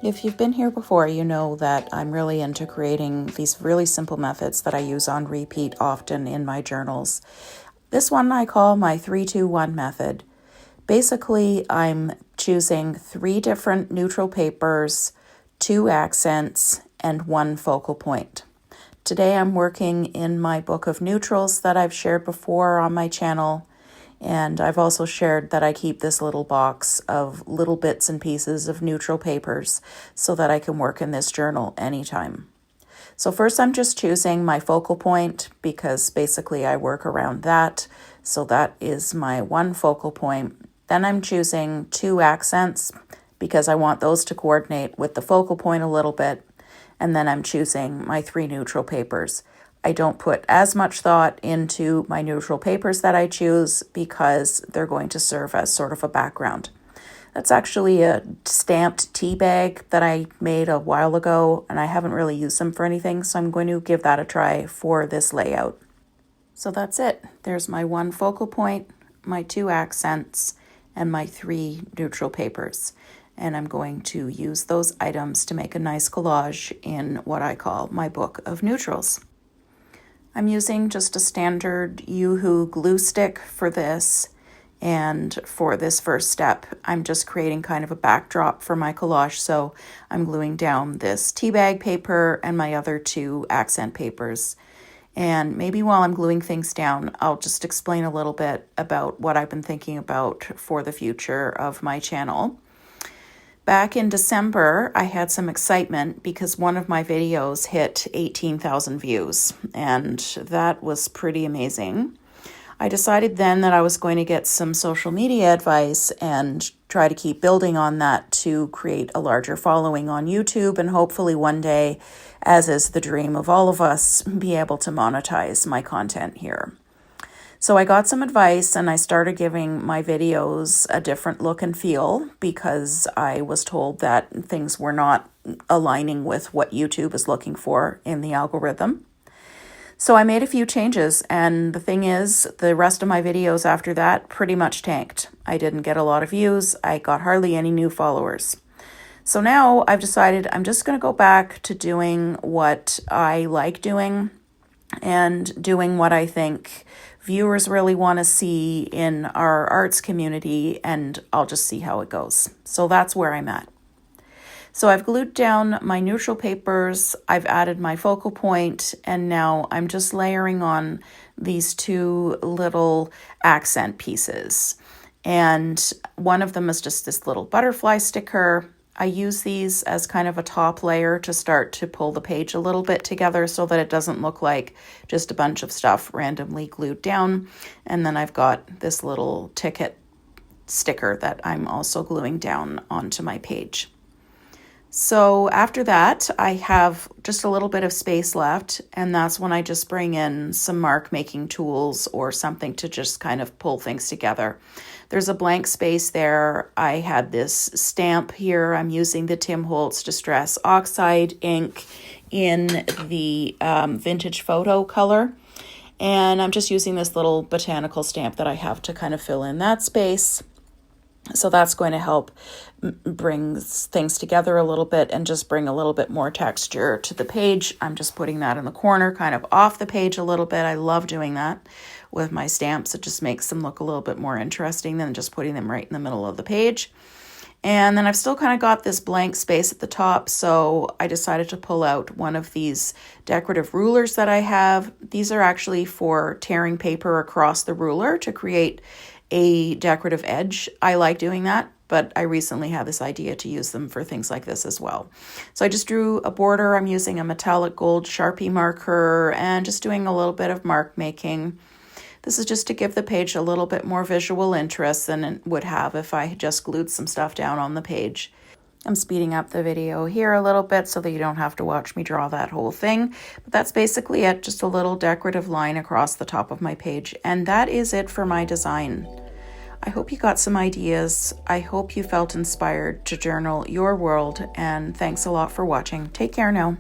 If you've been here before, you know that I'm really into creating these really simple methods that I use on repeat often in my journals. This one I call my 3-2-1 method. Basically, I'm choosing 3 different neutral papers, 2 accents, and 1 focal point. Today I'm working in my book of neutrals that I've shared before on my channel. And I've also shared that I keep this little box of little bits and pieces of neutral papers so that I can work in this journal anytime. So first I'm just choosing my focal point because basically I work around that. So that is my 1 focal point. Then I'm choosing 2 accents because I want those to coordinate with the focal point a little bit. And then I'm choosing my 3 neutral papers. I don't put as much thought into my neutral papers that I choose because they're going to serve as sort of a background. That's actually a stamped tea bag that I made a while ago, and I haven't really used them for anything, so I'm going to give that a try for this layout. So that's it. There's my 1 focal point, my 2 accents, and my 3 neutral papers. And I'm going to use those items to make a nice collage in what I call my book of neutrals. I'm using just a standard Yoo-Hoo glue stick for this, and for this first step, I'm just creating kind of a backdrop for my collage, so I'm gluing down this tea bag paper and my other 2 accent papers. And maybe while I'm gluing things down, I'll just explain a little bit about what I've been thinking about for the future of my channel. Back in December, I had some excitement because one of my videos hit 18,000 views, and that was pretty amazing. I decided then that I was going to get some social media advice and try to keep building on that to create a larger following on YouTube and hopefully one day, as is the dream of all of us, be able to monetize my content here. So I got some advice and I started giving my videos a different look and feel because I was told that things were not aligning with what YouTube is looking for in the algorithm. So I made a few changes, and the thing is, the rest of my videos after that pretty much tanked. I didn't get a lot of views. I got hardly any new followers. So now I've decided I'm just going to go back to doing what I like doing and doing what I think viewers really want to see in our arts community, and I'll just see how it goes. So that's where I'm at. So I've glued down my neutral papers, I've added my focal point, and now I'm just layering on these 2 little accent pieces. And one of them is just this little butterfly sticker. I use these as kind of a top layer to start to pull the page a little bit together so that it doesn't look like just a bunch of stuff randomly glued down. And then I've got this little ticket sticker that I'm also gluing down onto my page. So after that, I have just a little bit of space left, and that's when I just bring in some mark making tools or something to just kind of pull things together. There's a blank space there. I had this stamp here. I'm using the Tim Holtz Distress Oxide ink in the vintage photo color. And I'm just using this little botanical stamp that I have to kind of fill in that space. So that's going to help bring things together a little bit and just bring a little bit more texture to the page. I'm just putting that in the corner, kind of off the page a little bit. I love doing that with my stamps. It just makes them look a little bit more interesting than just putting them right in the middle of the page. And then I've still kind of got this blank space at the top, so I decided to pull out one of these decorative rulers that I have. These are actually for tearing paper across the ruler to create a decorative edge. I like doing that, but I recently had this idea to use them for things like this as well. So I just drew a border. I'm using a metallic gold Sharpie marker and just doing a little bit of mark making. This is just to give the page a little bit more visual interest than it would have if I had just glued some stuff down on the page. I'm speeding up the video here a little bit so that you don't have to watch me draw that whole thing. But that's basically it, just a little decorative line across the top of my page. And that is it for my design. I hope you got some ideas. I hope you felt inspired to journal your world, and thanks a lot for watching. Take care now.